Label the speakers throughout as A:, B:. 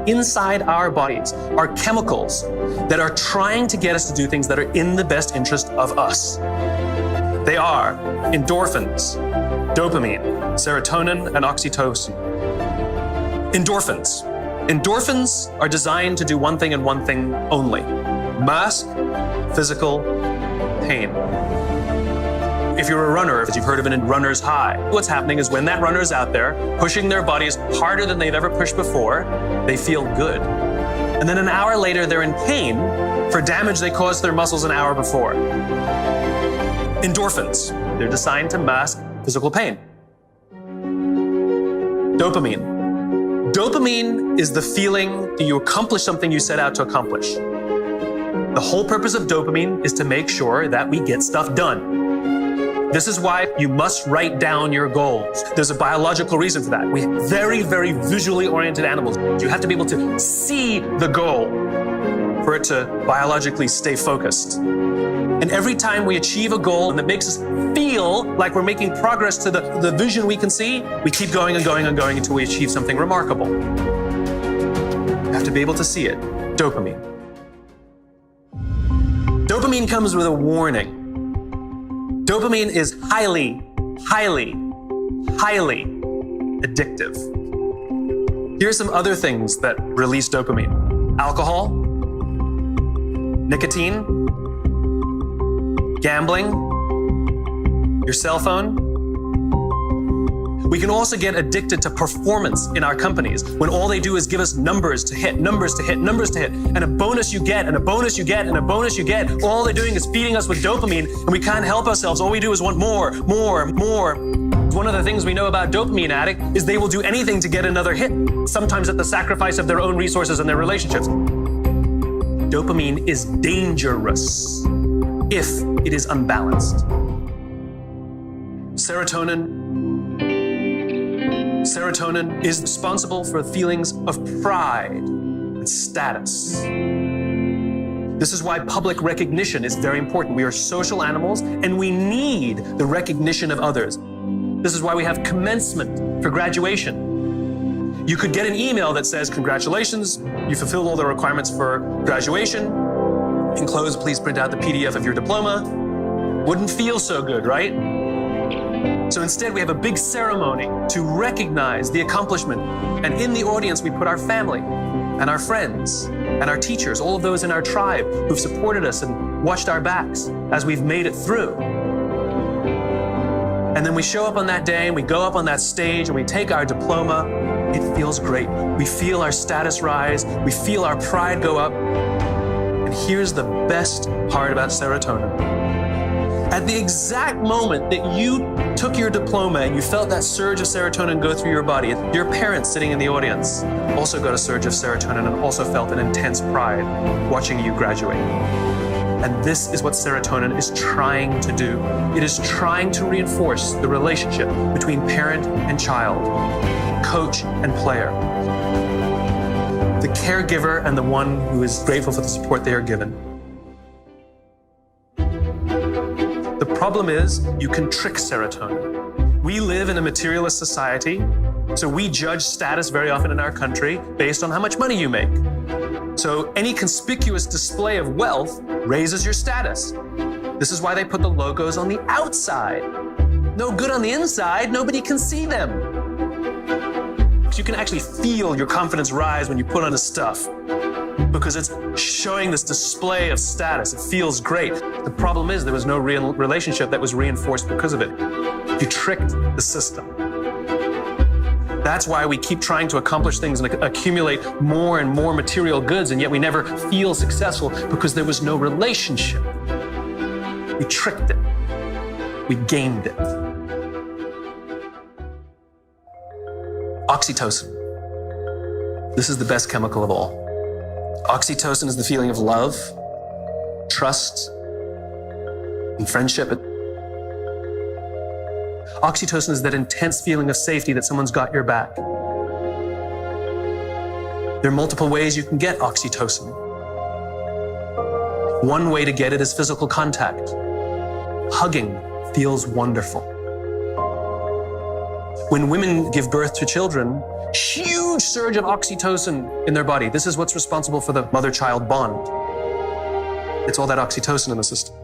A: inside our bodies are chemicals that are trying to get us to do things that are in the best interest of us. They are endorphins, dopamine, serotonin, and oxytocin. Endorphins. Endorphins are designed to do one thing and one thing only: mask physical pain. If you're a runner, if you've heard of a runner's high, what's happening is when that runner's out there pushing their bodies harder than they've ever pushed before, they feel good. And then an hour later, they're in pain for damage they caused their muscles an hour before. Endorphins, they're designed to mask physical pain. Dopamine. Dopamine is the feeling that you accomplish something you set out to accomplish. The whole purpose of dopamine is to make sure that we get stuff done. This is why you must write down your goals. There's a biological reason for that. We're very, very visually oriented animals. You have to be able to see the goal for it to biologically stay focused. And every time we achieve a goal that makes us feel like we're making progress to the vision we can see, we keep going and going and going until we achieve something remarkable. You have to be able to see it. Dopamine. Dopamine comes with a warning. Dopamine is highly, highly, highly addictive. Here are some other things that release dopamine: alcohol, nicotine, gambling, your cell phone. We can also get addicted to performance in our companies when all they do is give us numbers to hit, numbers to hit, numbers to hit, and a bonus you get, and a bonus you get, and a bonus you get. All they're doing is feeding us with dopamine, and we can't help ourselves. All we do is want more, more, more. One of the things we know about dopamine addict is they will do anything to get another hit, sometimes at the sacrifice of their own resources and their relationships. Dopamine is dangerous if it is unbalanced. Serotonin is responsible for feelings of pride and status. This is why public recognition is very important. We are social animals and we need the recognition of others. This is why we have commencement for graduation. You could get an email that says, "Congratulations, you fulfilled all the requirements for graduation. Enclosed, please print out the PDF of your diploma." Wouldn't feel so good, right? So instead, we have a big ceremony to recognize the accomplishment. And in the audience, we put our family and our friends and our teachers, all of those in our tribe who've supported us and watched our backs as we've made it through. And then we show up on that day and we go up on that stage and we take our diploma. It feels great. We feel our status rise. We feel our pride go up. And here's the best part about serotonin. At the exact moment that you took your diploma and you felt that surge of serotonin go through your body, your parents sitting in the audience also got a surge of serotonin and also felt an intense pride watching you graduate. And this is what serotonin is trying to do. It is trying to reinforce the relationship between parent and child, coach and player, the caregiver and the one who is grateful for the support they are given. The problem is you can trick serotonin. We live in a materialist society, so we judge status very often in our country based on how much money you make. So any conspicuous display of wealth raises your status. This is why they put the logos on the outside. No good on the inside, nobody can see them. So you can actually feel your confidence rise when you put on the stuff, because it's showing this display of status. It feels great. The problem is there was no real relationship that was reinforced because of it. You tricked the system. That's why we keep trying to accomplish things and accumulate more and more material goods, and yet we never feel successful because there was no relationship. We tricked it. We gamed it. Oxytocin. This is the best chemical of all. Oxytocin is the feeling of love, trust, and friendship. Oxytocin is that intense feeling of safety that someone's got your back. There are multiple ways you can get oxytocin. One way to get it is physical contact. Hugging feels wonderful. When women give birth to children, huge surge of oxytocin in their body. This is what's responsible for the mother-child bond. It's all that oxytocin in the system.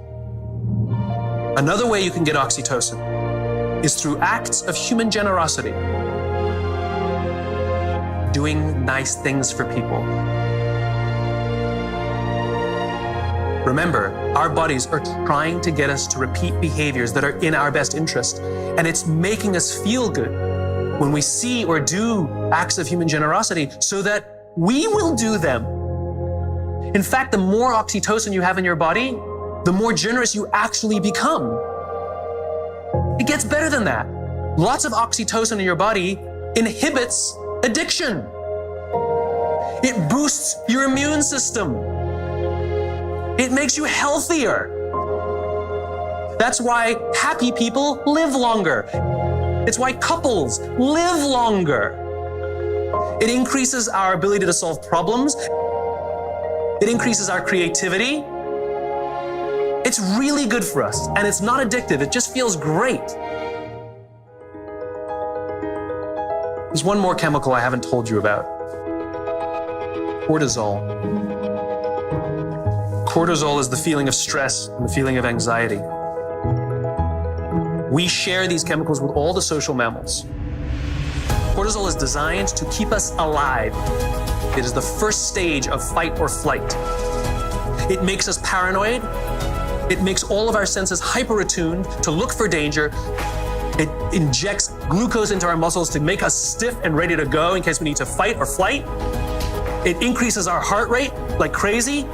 A: Another way you can get oxytocin is through acts of human generosity. Doing nice things for people. Remember, our bodies are trying to get us to repeat behaviors that are in our best interest, and it's making us feel good when we see or do acts of human generosity so that we will do them. In fact, the more oxytocin you have in your body, the more generous you actually become. It gets better than that. Lots of oxytocin in your body inhibits addiction. It boosts your immune system. It makes you healthier. That's why happy people live longer. It's why couples live longer. It increases our ability to solve problems. It increases our creativity. It's really good for us, and it's not addictive. It just feels great. There's one more chemical I haven't told you about. Cortisol. Cortisol is the feeling of stress and the feeling of anxiety. We share these chemicals with all the social mammals. Cortisol is designed to keep us alive. It is the first stage of fight or flight. It makes us paranoid. It makes all of our senses hyper-attuned to look for danger. It injects glucose into our muscles to make us stiff and ready to go in case we need to fight or flight. It increases our heart rate like crazy.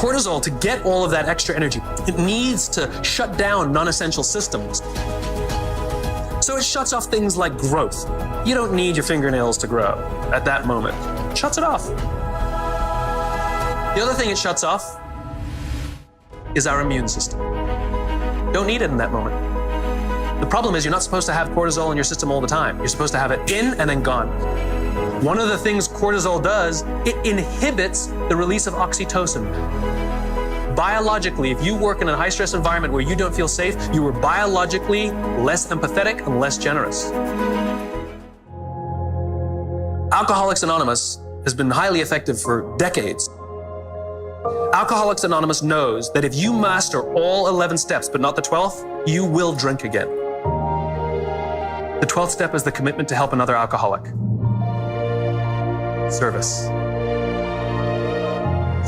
A: Cortisol, to get all of that extra energy, it needs to shut down non-essential systems. So it shuts off things like growth. You don't need your fingernails to grow at that moment. It shuts it off. The other thing it shuts off is our immune system. Don't need it in that moment. The problem is you're not supposed to have cortisol in your system all the time. You're supposed to have it in and then gone. One of the things cortisol does, it inhibits the release of oxytocin. Biologically, if you work in a high-stress environment where you don't feel safe, you are biologically less empathetic and less generous. Alcoholics Anonymous has been highly effective for decades. Alcoholics Anonymous knows that if you master all 11 steps, but not the 12th, you will drink again. The 12th step is the commitment to help another alcoholic. Service.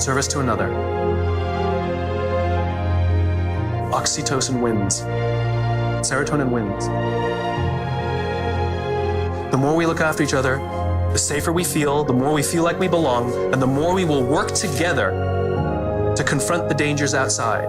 A: Service to another. Oxytocin wins. Serotonin wins. The more we look after each other, the safer we feel, the more we feel like we belong, and the more we will work together to confront the dangers outside.